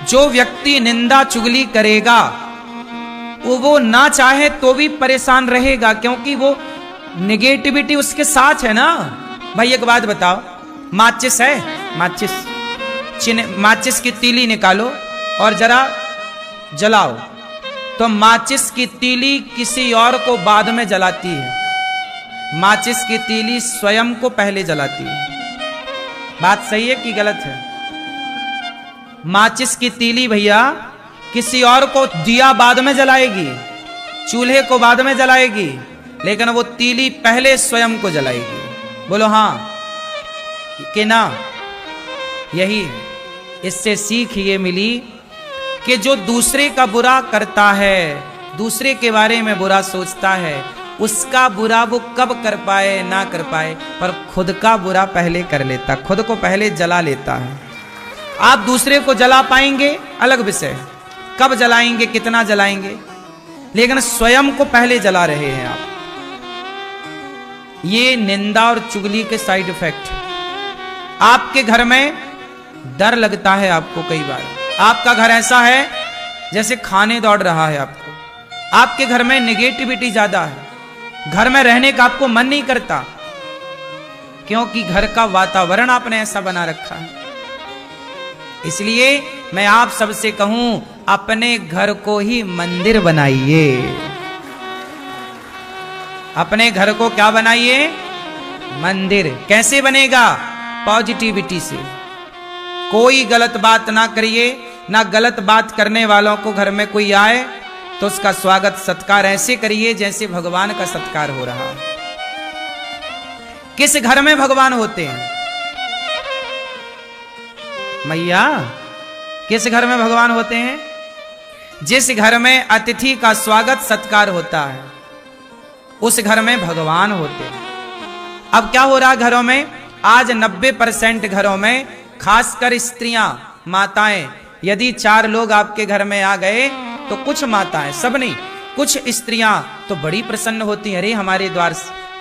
जो व्यक्ति निंदा चुगली करेगा वो ना चाहे तो भी परेशान रहेगा, क्योंकि वो निगेटिविटी उसके साथ है ना। भाई एक बात बताओ, माचिस है, माचिस की तीली निकालो और जरा जलाओ, तो माचिस की तीली किसी और को बाद में जलाती है, माचिस की तीली स्वयं को पहले जलाती है। बात सही है कि गलत है? माचिस की तीली भैया किसी और को दिया बाद में जलाएगी, चूल्हे को बाद में जलाएगी, लेकिन वो तीली पहले स्वयं को जलाएगी। बोलो हाँ कि ना? यही है। इससे सीख ये मिली कि जो दूसरे का बुरा करता है, दूसरे के बारे में बुरा सोचता है, उसका बुरा वो कब कर पाए ना कर पाए, पर खुद का बुरा पहले कर लेता, खुद को पहले जला लेता है। आप दूसरे को जला पाएंगे अलग विषय, कब जलाएंगे, कितना जलाएंगे, लेकिन स्वयं को पहले जला रहे हैं आप। ये निंदा और चुगली के साइड इफेक्ट है। आपके घर में डर लगता है आपको, कई बार आपका घर ऐसा है जैसे खाने दौड़ रहा है आपको, आपके घर में नेगेटिविटी ज्यादा है, घर में रहने का आपको मन नहीं करता, क्योंकि घर का वातावरण आपने ऐसा बना रखा है। इसलिए मैं आप सबसे कहूं, अपने घर को ही मंदिर बनाइए। अपने घर को क्या बनाइए? मंदिर। कैसे बनेगा? पॉजिटिविटी से। कोई गलत बात ना करिए, ना गलत बात करने वालों को घर में कोई आए तो उसका स्वागत सत्कार ऐसे करिए जैसे भगवान का सत्कार हो रहा है। किस घर में भगवान होते हैं? मैया, किस घर में भगवान होते हैं? जिस घर में अतिथि का स्वागत सत्कार होता है, उस घर में भगवान होते हैं। अब क्या हो रहा है घरों में? आज 90% घरों में, खासकर स्त्रियां, माताएं, यदि 4 लोग आपके घर में आ गए तो कुछ माताएं, सब नहीं, कुछ स्त्रियां तो बड़ी प्रसन्न होती हैं। अरे हमारे द्वार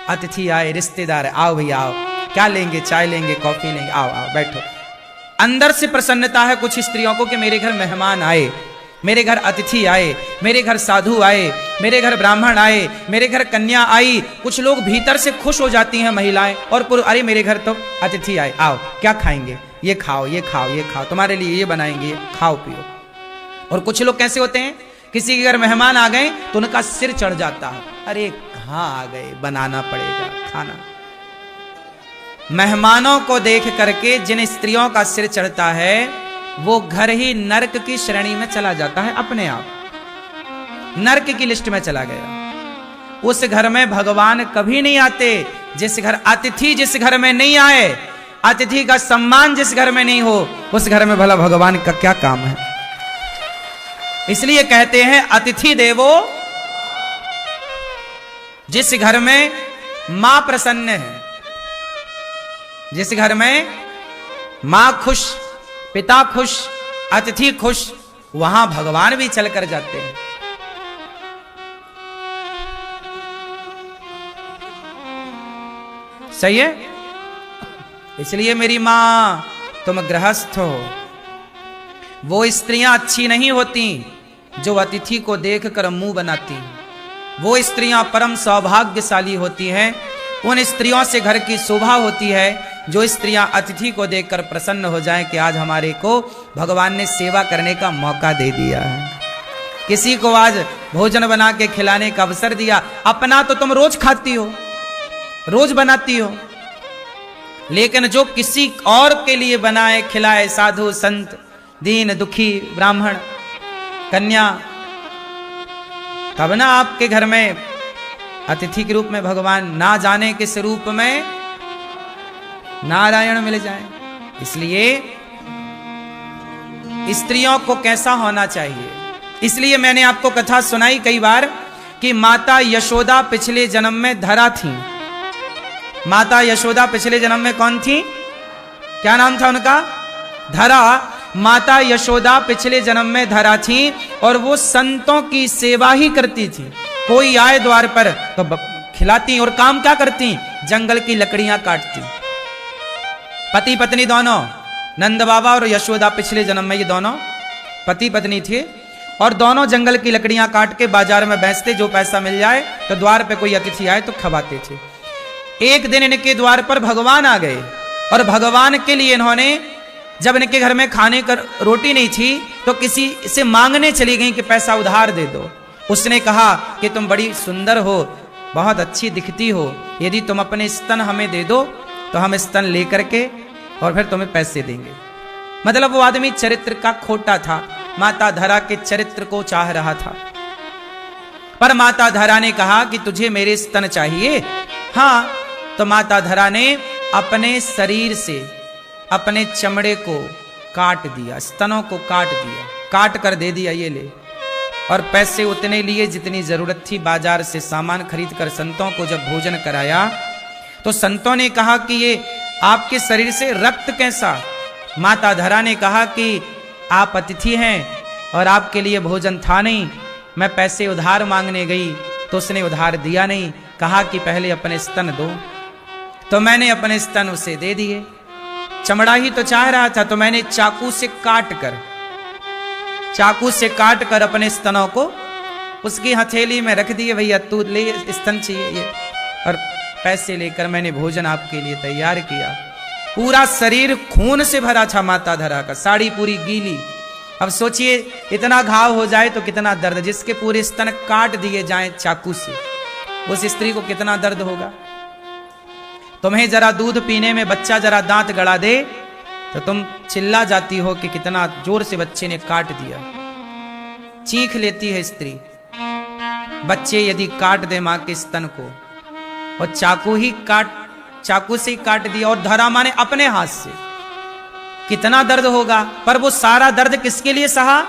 अतिथि आए, रिश्तेदार, आओ भैया आओ, क्या लेंगे? चाय लेंगे, कॉफी लेंगे, आओ आओ बैठो। अंदर से प्रसन्नता है कुछ स्त्रियों को कि मेरे घर मेहमान आए, मेरे घर अतिथि आए, मेरे घर साधु आए, मेरे घर ब्राह्मण आए, मेरे घर कन्या आई। कुछ लोग भीतर से खुश हो जाती हैं महिलाएं, और अरे मेरे घर तो अतिथि आए, आओ क्या खाएंगे, ये खाओ ये खाओ ये खाओ, तुम्हारे लिए ये बनाएंगे, खाओ पियो। और कुछ लोग कैसे होते हैं, किसी के घर मेहमान आ गए तो उनका सिर चढ़ जाता है, अरे कहाँ आ गए, बनाना पड़ेगा खाना। मेहमानों को देख करके जिन स्त्रियों का सिर चढ़ता है वो घर ही नरक की श्रेणी में चला जाता है, अपने आप नरक की लिस्ट में चला गया। उस घर में भगवान कभी नहीं आते। जिस घर अतिथि जिस घर में नहीं आए, अतिथि का सम्मान जिस घर में नहीं हो, उस घर में भला भगवान का क्या काम है? इसलिए कहते हैं अतिथि देवो। जिस घर में मां प्रसन्न है, जिस घर में मां खुश, पिता खुश, अतिथि खुश, वहां भगवान भी चल कर जाते हैं। सही है? इसलिए मेरी मां, तुम गृहस्थ हो। वो स्त्रियां अच्छी नहीं होती जो अतिथि को देखकर मुंह बनाती। वो स्त्रियां परम सौभाग्यशाली होती हैं। उन स्त्रियों से घर की शोभा होती है जो स्त्रियां अतिथि को देखकर प्रसन्न हो जाएं कि आज हमारे को भगवान ने सेवा करने का मौका दे दिया है, किसी को आज भोजन बना के खिलाने का अवसर दिया। अपना तो तुम रोज खाती हो, रोज बनाती हो, लेकिन जो किसी और के लिए बनाए खिलाए, साधु संत, दीन दुखी, ब्राह्मण, कन्या, तब ना आपके घर में अतिथि के रूप में भगवान, ना जाने किस रूप में नारायण मिल जाए। इसलिए स्त्रियों को कैसा होना चाहिए? इसलिए मैंने आपको कथा सुनाई कई बार कि माता यशोदा पिछले जन्म में धरा थी। माता यशोदा पिछले जन्म में कौन थी? क्या नाम था उनका? धरा। माता यशोदा पिछले जन्म में धरा थी और वो संतों की सेवा ही करती थी। कोई आए द्वार पर तो खिलाती, और काम क्या करती? जंगल की लकड़ियां काटती। पति पत्नी दोनों, नंद बाबा और यशोदा, पिछले जन्म में ये दोनों पति पत्नी थे और दोनों जंगल की लकड़ियां काट के बाजार में बेचते, जो पैसा मिल जाए तो द्वार पे कोई अतिथि आए तो खवाते थे। एक दिन इनके द्वार पर भगवान आ गए और भगवान के लिए इन्होंने, जब इनके घर में खाने का रोटी नहीं थी तो किसी से मांगने चली गई कि पैसा उधार दे दो। उसने कहा कि तुम बड़ी सुंदर हो, बहुत अच्छी दिखती हो, यदि तुम अपने स्तन हमें दे दो तो हम स्तन लेकर के और फिर तुम्हें पैसे देंगे। मतलब वो आदमी चरित्र का खोटा था, माता धरा के चरित्र को चाह रहा था। पर माता धरा ने कहा कि तुझे मेरे स्तन चाहिए। हाँ, तो माता धरा ने अपने शरीर से अपने चमड़े को काट दिया, स्तनों को काट दिया, काट कर दे दिया, ये ले। और पैसे उतने लिए जितनी जरूरत थी, बाजार से सामान खरीद कर संतों को जब भोजन कराया तो संतों ने कहा कि ये आपके शरीर से रक्त कैसा? माता धरा ने कहा कि आप अतिथि हैं और आपके लिए भोजन था नहीं, मैं पैसे उधार मांगने गई तो उसने उधार दिया नहीं, कहा कि पहले अपने स्तन दो, तो मैंने अपने स्तन उसे दे दिए। चमड़ा ही तो चाह रहा था, तो मैंने चाकू से काट कर अपने स्तनों को उसकी हथेली में रख दिए। भैया तू ले, स्तन चाहिए ये, और पैसे लेकर मैंने भोजन आपके लिए तैयार किया। पूरा शरीर खून से भरा था माता धरा का, साड़ी पूरी गीली। अब सोचिए इतना घाव हो जाए तो कितना दर्द, जिसके पूरे स्तन काट दिए जाएं चाकू से, उस स्त्री को कितना दर्द होगा। तुम्हें जरा दूध पीने में बच्चा जरा दांत गड़ा दे तो तुम चिल्ला जाती हो कि कितना जोर से बच्चे ने काट दिया। चीख लेती है स्त्री। बच्चे यदि काट दे मां के स्तन को, और चाकू से ही काट दिया, और धरा मां ने अपने हाथ से, कितना दर्द होगा। पर वो सारा दर्द किसके लिए सहा?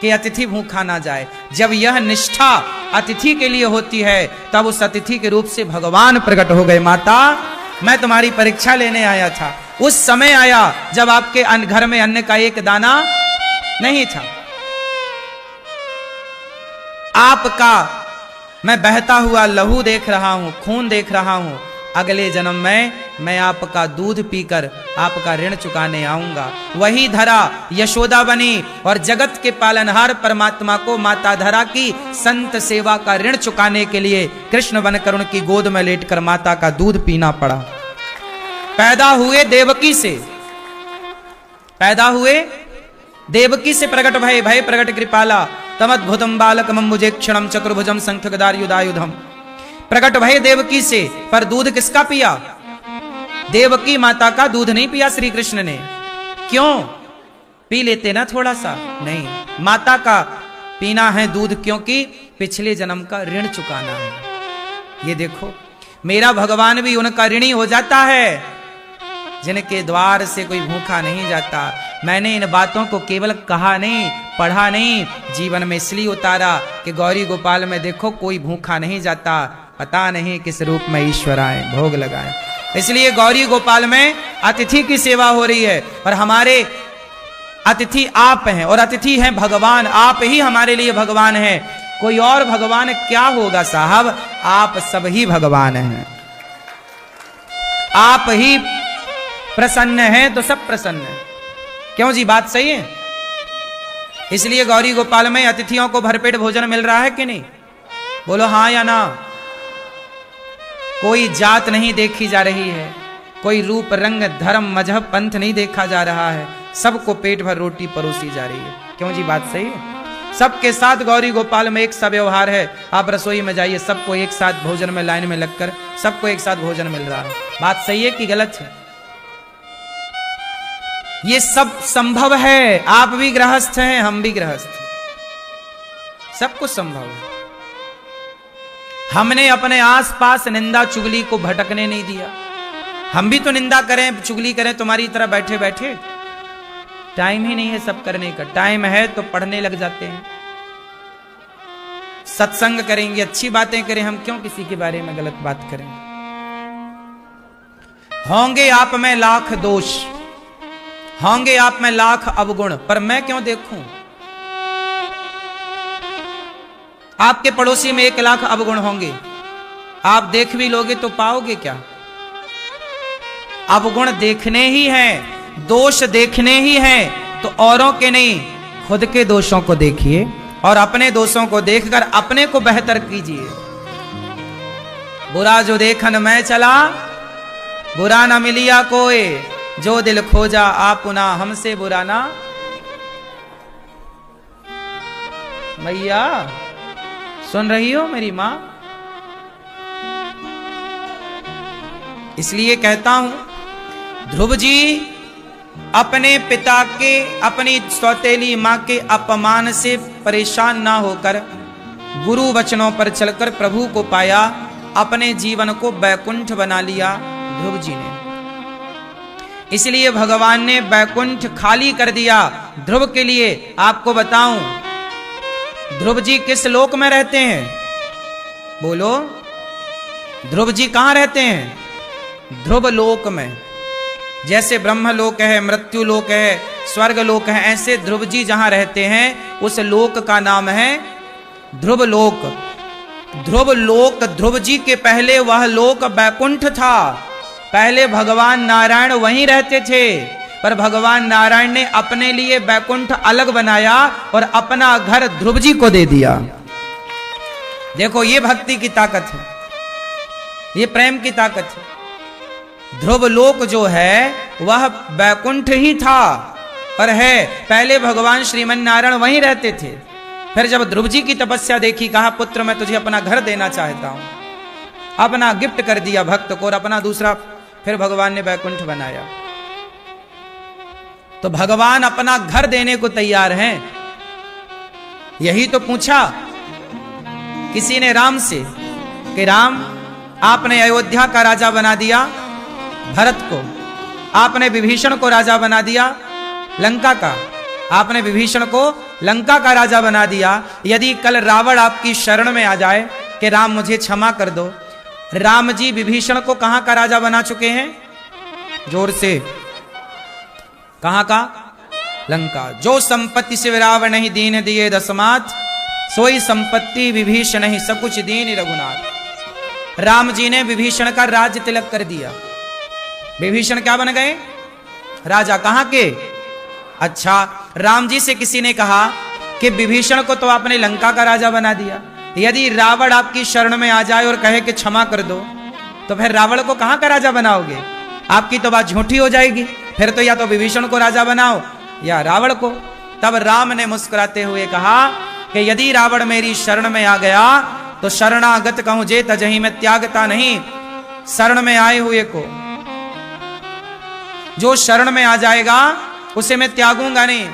कि अतिथि भूखा ना जाए। जब यह निष्ठा अतिथि के लिए होती है तब उस अतिथि के रूप से भगवान प्रकट हो गए। माता, मैं तुम्हारी परीक्षा लेने आया था। उस समय आया जब आपके घर में अन्न का एक दाना नहीं था। आपका मैं बहता हुआ लहू देख रहा हूं, खून देख रहा हूं। अगले जन्म में मैं आपका दूध पीकर आपका ऋण चुकाने आऊंगा। वही धरा यशोदा बनी और जगत के पालनहार परमात्मा को माता धरा की संत सेवा का ऋण चुकाने के लिए कृष्ण बनकर उनकी गोद में लेटकर माता का दूध पीना पड़ा। पैदा हुए देवकी से प्रकट भय प्रकट कृपाला तमद्भुतम बालकमं भुजेक्षणं चतुर्भुजं शंखगदायुधायुधम। प्रकट भय देवकी से, पर दूध किसका पिया? देवकी माता का दूध नहीं पिया श्री कृष्ण ने। क्यों? पी लेते ना थोड़ा सा, नहीं, माता का पीना है दूध, क्योंकि पिछले जन्म का ऋण चुकाना है। ये देखो, मेरा भगवान भी उनका ऋणी हो जाता है जिनके द्वार से कोई भूखा नहीं जाता। मैंने इन बातों को केवल कहा नहीं, पढ़ा नहीं, जीवन में इसलिए उतारा कि गौरी गोपाल में देखो कोई भूखा नहीं जाता, पता नहीं किस रूप में ईश्वर आए, भोग लगाए। इसलिए गौरी गोपाल में अतिथि की सेवा हो रही है, और हमारे अतिथि आप हैं, और अतिथि हैं भगवान। आप ही हमारे लिए भगवान हैं, कोई और भगवान क्या होगा साहब? आप सब ही भगवान हैं। आप ही प्रसन्न हैं तो सब प्रसन्न हैं। क्यों जी, बात सही है? इसलिए गौरी गोपाल में अतिथियों को भरपेट भोजन मिल रहा है कि नहीं? बोलो हाँ या ना। कोई जात नहीं देखी जा रही है, कोई रूप रंग धर्म मजहब पंथ नहीं देखा जा रहा है, सबको पेट भर रोटी परोसी जा रही है। क्यों जी, बात सही है? सबके साथ गौरी गोपाल में एक सा व्यवहार है। आप रसोई में जाइए, सबको एक साथ भोजन में लाइन में लगकर सबको एक साथ भोजन मिल रहा है। बात सही है कि गलत है? ये सब संभव है। आप भी गृहस्थ हैं, हम भी गृहस्थ हैं, सब कुछ संभव है। हमने अपने आसपास निंदा चुगली को भटकने नहीं दिया। हम भी तो निंदा करें, चुगली करें तुम्हारी तरह बैठे बैठे? टाइम ही नहीं है सब करने का। टाइम है तो पढ़ने लग जाते हैं, सत्संग करेंगे, अच्छी बातें करें। हम क्यों किसी के बारे में गलत बात करें? होंगे आप में लाख दोष, होंगे आप में लाख अवगुण, पर मैं क्यों देखूं? आपके पड़ोसी में 1 लाख अवगुण होंगे, आप देख भी लोगे तो पाओगे क्या? अवगुण देखने ही हैं, दोष देखने ही हैं, तो औरों के नहीं, खुद के दोषों को देखिए और अपने दोषों को देखकर अपने को बेहतर कीजिए। बुरा जो देखन मैं चला, बुरा न मिलिया कोई, जो दिल खोजा आप पुना हमसे बुरा ना। मैया सुन रही हो मेरी मां? इसलिए कहता हूं, ध्रुव जी अपने पिता के, अपनी सौतेली मां के अपमान से परेशान ना होकर गुरु वचनों पर चलकर प्रभु को पाया, अपने जीवन को बैकुंठ बना लिया ध्रुव जी ने। इसलिए भगवान ने बैकुंठ खाली कर दिया ध्रुव के लिए। आपको बताऊं, ध्रुव जी किस लोक में रहते हैं? बोलो, ध्रुव जी कहां रहते हैं? ध्रुव लोक में। जैसे ब्रह्म लोक है, मृत्यु लोक है, स्वर्ग लोक है, ऐसे ध्रुव जी जहां रहते हैं उस लोक का नाम है ध्रुव लोक। ध्रुव लोक, ध्रुव जी के पहले वह लोक बैकुंठ था। पहले भगवान नारायण वहीं रहते थे, पर भगवान नारायण ने अपने लिए बैकुंठ अलग बनाया और अपना घर ध्रुव जी को दे दिया। देखो, ये भक्ति की ताकत है, ये प्रेम की ताकत है। ध्रुव लोक जो है वह बैकुंठ ही था, पर है पहले भगवान श्रीमन नारायण वहीं रहते थे। फिर जब ध्रुव जी की तपस्या देखी, कहा पुत्र मैं तुझे अपना घर देना चाहता हूं, अपना गिफ्ट कर दिया भक्त को, और अपना दूसरा फिर भगवान ने बैकुंठ बनाया। तो भगवान अपना घर देने को तैयार हैं। यही तो पूछा किसी ने राम से कि राम, आपने अयोध्या का राजा बना दिया भरत को, आपने विभीषण को राजा बना दिया लंका का, आपने विभीषण को लंका का राजा बना दिया। यदि कल रावण आपकी शरण में आ जाए कि राम मुझे क्षमा कर दो, राम जी विभीषण को कहां का राजा बना चुके हैं? जोर से, कहां का? लंका। जो संपत्ति से रावण नहीं दीन दिए दसमात, सोई संपत्ति विभीषण नहीं सब कुछ दीन रघुनाथ। राम जी ने विभीषण का राज्य तिलक कर दिया। विभीषण क्या बन गए? राजा। कहां के? अच्छा, राम जी से किसी ने कहा कि विभीषण को तो आपने लंका का राजा बना दिया, यदि रावण आपकी शरण में आ जाए और कहे कि क्षमा कर दो, तो फिर रावण को कहां का राजा बनाओगे? आपकी तो बात झूठी हो जाएगी। फिर तो या तो विभीषण को राजा बनाओ या रावण को। तब राम ने मुस्कुराते हुए कहा कि यदि रावण मेरी शरण में आ गया तो शरणागत कहूं जे तजही, मैं त्यागता नहीं शरण में आए हुए को। जो शरण में आ जाएगा उसे मैं त्यागूंगा नहीं।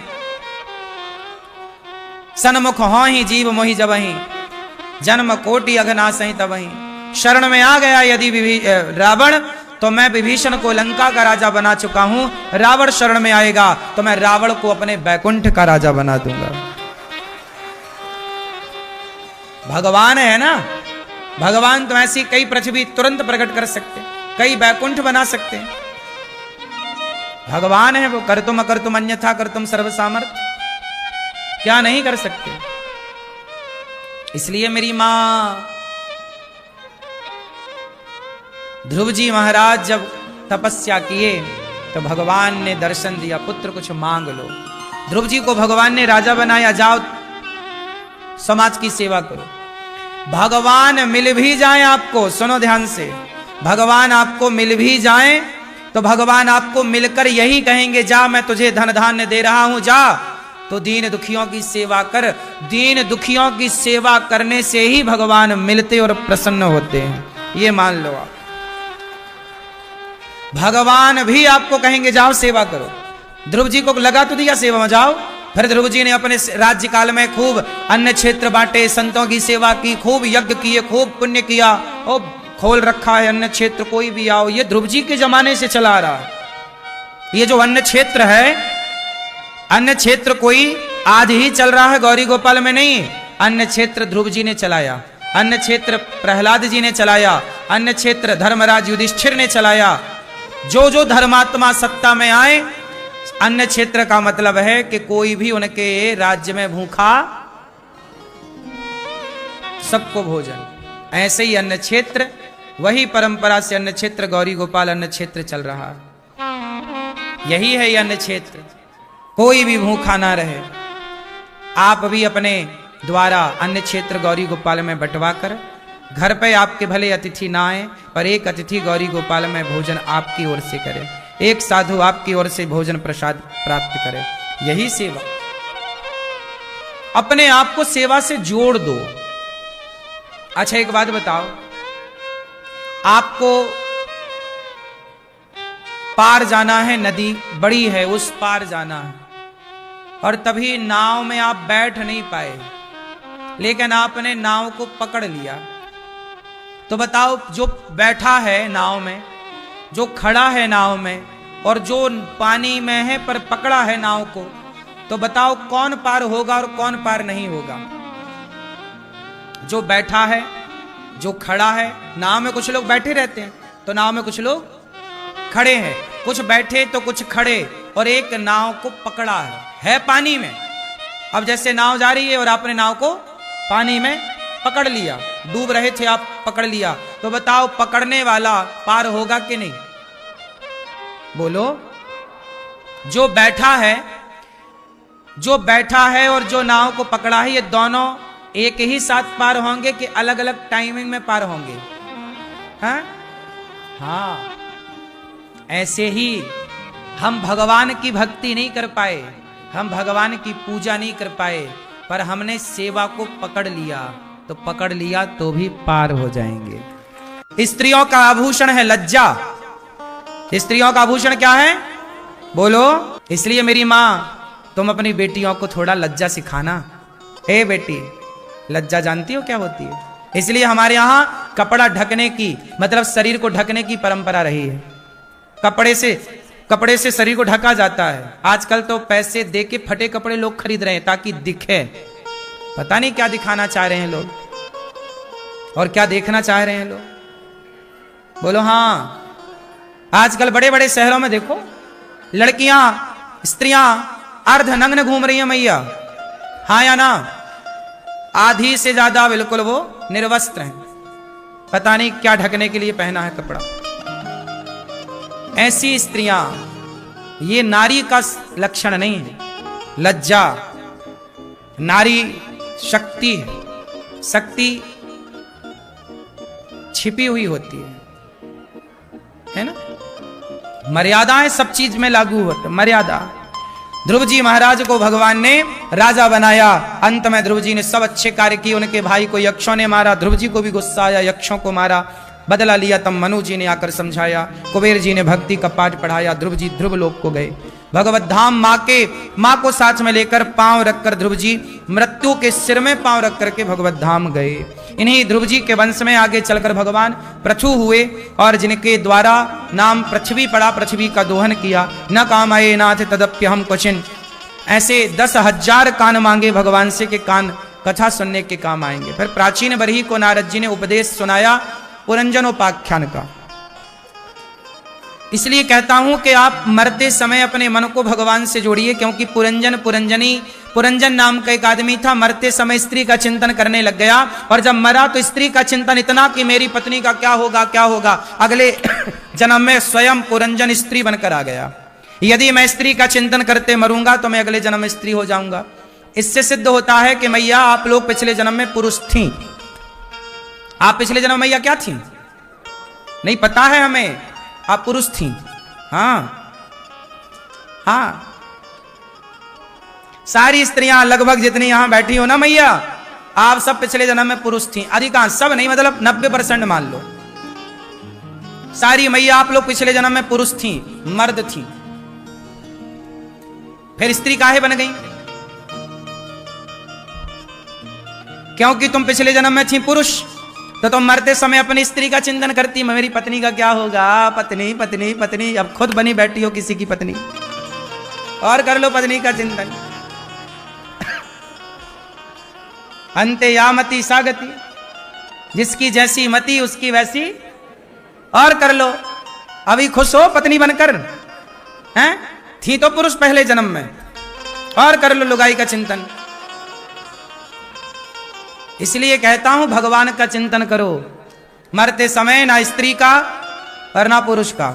सन्मुख हो ही जीव मोहि जबहि, जन्म कोटि अघनासहि तबहि। शरण में आ गया यदि रावण, तो मैं विभीषण को लंका का राजा बना चुका हूं। रावण शरण में आएगा तो मैं रावण को अपने बैकुंठ का राजा बना दूंगा। भगवान है ना, भगवान तो ऐसी कई पृथ्वी तुरंत प्रकट कर सकते, कई बैकुंठ बना सकते हैं। भगवान है वो, कर्तुम अकर्तुम अन्यथा कर्तुम सर्व सामर्थ, क्या नहीं कर सकते। इसलिए मेरी मां, ध्रुव जी महाराज जब तपस्या किए तो भगवान ने दर्शन दिया, पुत्र कुछ मांग लो। ध्रुव जी को भगवान ने राजा बनाया, जाओ समाज की सेवा करो। भगवान मिल भी जाए आपको, सुनो ध्यान से, भगवान आपको मिल भी जाए तो भगवान आपको मिलकर यही कहेंगे, जा मैं तुझे धन धान्य दे रहा हूं, जा तो दीन दुखियों की सेवा कर। दीन दुखियों की सेवा करने से ही भगवान मिलते और प्रसन्न होते हैं, ये मान लो आप। भगवान भी आपको कहेंगे जाओ सेवा करो। ध्रुव जी को लगा तो दिया सेवा में, जाओ। फिर ध्रुव जी ने अपने राज्य काल में खूब अन्य क्षेत्र बांटे, संतों की सेवा की, खूब यज्ञ किए, खूब पुण्य किया, और खोल रखा है अन्य क्षेत्र, कोई भी आओ। ये ध्रुव जी के जमाने से चला आ रहा है। ये जो अन्य क्षेत्र है, अन्य क्षेत्र कोई आज ही चल रहा है, गौरी गोपाल में नहीं। अन्य क्षेत्र ध्रुव जी ने चलाया, अन्य क्षेत्र प्रहलाद जी ने चलाया, अन्य क्षेत्र धर्मराज युधिष्ठिर ने चलाया। जो जो धर्मात्मा सत्ता में आए, अन्य क्षेत्र का मतलब है कि कोई भी उनके राज्य में भूखा, सबको भोजन। ऐसे ही अन्य क्षेत्र, वही परंपरा से अन्य क्षेत्र गौरी गोपाल अन्य क्षेत्र चल रहा है। यही है ये अन्य क्षेत्र, कोई भी भूखा ना रहे। आप भी अपने द्वारा अन्य क्षेत्र गौरी गोपाल में बंटवा कर घर पे आपके भले अतिथि ना आए, पर एक अतिथि गौरी गोपाल में भोजन आपकी ओर से करे, एक साधु आपकी ओर से भोजन प्रसाद प्राप्त करे। यही सेवा। अपने आप को सेवा से जोड़ दो। अच्छा एक बात बताओ, आपको पार जाना है, नदी बड़ी है, उस पार जाना है, और तभी नाव में आप बैठ नहीं पाए, लेकिन आपने नाव को पकड़ लिया। तो बताओ, जो बैठा है नाव में, जो खड़ा है नाव में, और जो पानी में है पर पकड़ा है नाव को, तो बताओ कौन पार होगा और कौन पार नहीं होगा? जो बैठा है, जो खड़ा है। नाव में कुछ लोग बैठे रहते हैं, तो नाव में कुछ लोग खड़े हैं, कुछ बैठे तो कुछ खड़े, और एक नाव को पकड़ा है पानी में। अब जैसे नाव जा रही है और आपने नाव को पानी में पकड़ लिया, डूब रहे थे आप, पकड़ लिया, तो बताओ पकड़ने वाला पार होगा कि नहीं? बोलो। जो बैठा है और जो नाव को पकड़ा है, ये दोनों एक ही साथ पार होंगे कि अलग अलग टाइमिंग में पार होंगे? हाँ। ऐसे ही हम भगवान की भक्ति नहीं कर पाए, हम भगवान की पूजा नहीं कर पाए, पर हमने सेवा को पकड़ लिया, तो पकड़ लिया तो भी पार हो जाएंगे। स्त्रियों का आभूषण है लज्जा। स्त्रियों का आभूषण क्या है? बोलो। इसलिए मेरी माँ, तुम अपनी बेटियों को थोड़ा लज्जा सिखाना। ए बेटी, लज्जा जानती हो क्या होती है? इसलिए हमारे यहां कपड़ा ढकने की, मतलब शरीर को ढकने की परंपरा रही है। कपड़े से शरीर को ढका जाता है। आजकल तो पैसे दे के फटे कपड़े लोग खरीद रहे हैं ताकि दिखे। पता नहीं क्या दिखाना चाह रहे हैं लोग और क्या देखना चाह रहे हैं लोग। बोलो हाँ। आजकल बड़े बड़े शहरों में देखो, लड़कियां, स्त्रियां अर्धनग्न घूम रही हैं मैया। हाँ या ना? आधी से ज्यादा बिल्कुल वो निर्वस्त्र हैं। पता नहीं क्या ढकने के लिए पहना है कपड़ा। ऐसी स्त्रियां, ये नारी का लक्षण नहीं है। लज्जा नारी शक्ति है, शक्ति छिपी हुई होती है ना? मर्यादाएं सब चीज में लागू होती है। मर्यादा। ध्रुव जी महाराज को भगवान ने राजा बनाया। अंत में ध्रुव जी ने सब अच्छे कार्य किए। उनके भाई को यक्षों ने मारा, ध्रुव जी को भी गुस्सा आया, यक्षों को मारा, बदला लिया। तब मनु जी ने आकर समझाया, कुबेर जी ने भक्ति का पाठ पढ़ाया, ध्रुव जी ध्रुव लोक को गए। भगवत धाम माँ को साथ में लेकर पांव रखकर ध्रुव जी मृत्यु के सिर में पांव रख करके भगवत धाम गए। इन्हीं ध्रुव जी के वंश में आगे चलकर भगवान पृथु हुए, और जिनके द्वारा नाम पृथ्वी पड़ा, पृथ्वी का दोहन किया। न काम आए नाथ तदप्य हम क्वचिन। ऐसे 10,000 कान मांगे भगवान से कि कान कथा सुनने के काम आएंगे। फिर प्राचीन बरही को नारद जी ने उपदेश सुनाया पुरंजनोपाख्यान का। इसलिए कहता हूं कि आप मरते समय अपने मन को भगवान से जोड़िए, क्योंकि पुरंजन नाम का एक आदमी था, मरते समय स्त्री का चिंतन करने लग गया, और जब मरा तो स्त्री का चिंतन इतना कि मेरी पत्नी का क्या होगा। अगले जन्म में स्वयं पुरंजन स्त्री बनकर आ गया। यदि मैं स्त्री का चिंतन करते मरूंगा तो मैं अगले जन्म में स्त्री हो जाऊंगा। इससे सिद्ध होता है कि मैया आप लोग पिछले जन्म में पुरुष थी। आप पिछले जन्म मैया क्या थी नहीं पता है हमें, आप पुरुष थी। हाँ। सारी स्त्रियां लगभग जितनी यहां बैठी हो ना मैया, आप सब पिछले जन्म में पुरुष थी। अधिकांश, सब नहीं, मतलब 90% मान लो। सारी मैया आप लोग पिछले जन्म में पुरुष थी, मर्द थी। फिर स्त्री काहे बन गई? क्योंकि तुम पिछले जन्म में थी पुरुष, तो तुम मरते समय अपनी स्त्री का चिंतन करती, मेरी पत्नी का क्या होगा, पत्नी पत्नी पत्नी। अब खुद बनी बैठी हो किसी की पत्नी, और कर लो पत्नी का चिंतन। अंते या मति सागति, जिसकी जैसी मति उसकी वैसी, और कर लो। अभी खुश हो पत्नी बनकर, हैं? थी तो पुरुष पहले जन्म में, और कर लो लुगाई का चिंतन। इसलिए कहता हूं भगवान का चिंतन करो मरते समय, ना स्त्री का और ना पुरुष का।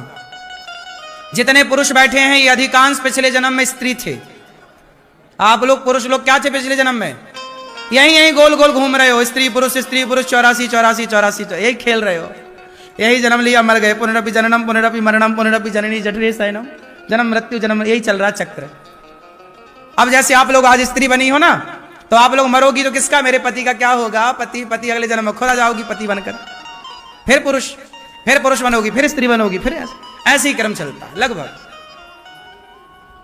जितने पुरुष बैठे हैं ये अधिकांश पिछले जन्म में स्त्री थे, आप लोग पुरुष लोग क्या थे पिछले जन्म में? यही यही गोल गोल घूम रहे हो, स्त्री पुरुष 84 84 84, यही खेल रहे हो। यही जन्म लिया मर गए, पुनरपि जननम पुनरपि मरणम पुनरपि जननी जठरे शयनम, जन्म मृत्यु जन्म, यही चल रहा चक्र। अब जैसे आप लोग आज स्त्री बनी हो ना, तो आप लोग मरोगी तो किसका, मेरे पति का क्या होगा? पति पति अगले जन्म में खुद आ जाओगी पति बनकर, फिर पुरुष बनोगी, फिर स्त्री बनोगी, फिर ऐसे ही क्रम चलता लगभग।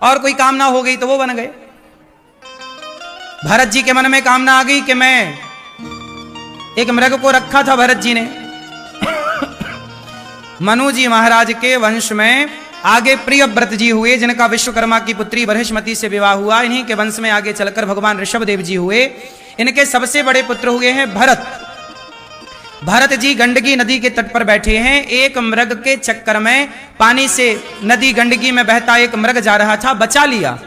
और कोई कामना हो गई तो वो बन गए। भरत जी के मन में कामना आ गई कि मैं एक मृग को रखा था भरत जी ने। मनु जी महाराज के वंश में आगे प्रियव्रत जी हुए, जिनका विश्वकर्मा की पुत्री बृहस्पति से विवाह हुआ। इन्हीं के वंश में आगे चलकर भगवान ऋषभदेव जी हुए। इनके सबसे बड़े पुत्र हुए हैं भरत। भरत जी गंडकी नदी के तट पर बैठे हैं। एक मृग के चक्कर में, पानी से नदी गंडकी में बहता एक मृग जा रहा था, बचा लिया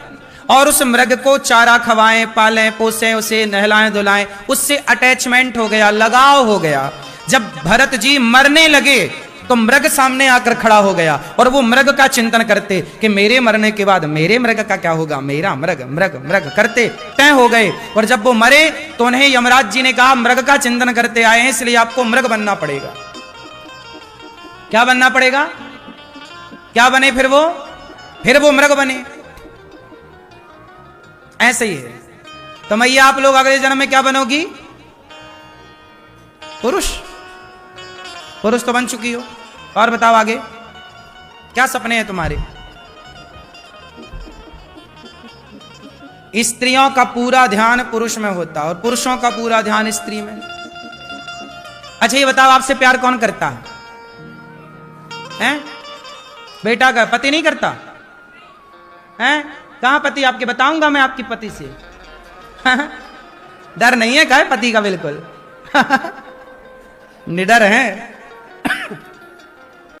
और उस मृग को चारा खवाएं, पालें, पोसें, उसे नहलाएं धुलाएं, उससे अटैचमेंट हो गया, लगाव हो गया। जब भरत जी मरने लगे तो मृग सामने आकर खड़ा हो गया और वो मृग का चिंतन करते कि मेरे मरने के बाद मेरे मृग का क्या होगा, मेरा मृग मृग मृग करते तय हो गए। और जब वो मरे तो उन्हें यमराज जी ने कहा मृग का चिंतन करते आए हैं, इसलिए आपको मृग बनना पड़ेगा। क्या बनना पड़ेगा? क्या बने फिर वो मृग बने। ऐसे ही है। तो मैया आप लोग अगले जन्म में क्या बनोगी? पुरुष तो बन चुकी हो। और बताओ आगे क्या सपने हैं तुम्हारे? स्त्रियों का पूरा ध्यान पुरुष में होता और पुरुषों का पूरा ध्यान स्त्री में। अच्छा ये बताओ, आपसे प्यार कौन करता है? बेटा का पति नहीं करता है? कहां पति आपके? बताऊंगा मैं आपकी पति से। डर नहीं है क्या पति का? बिल्कुल निडर है।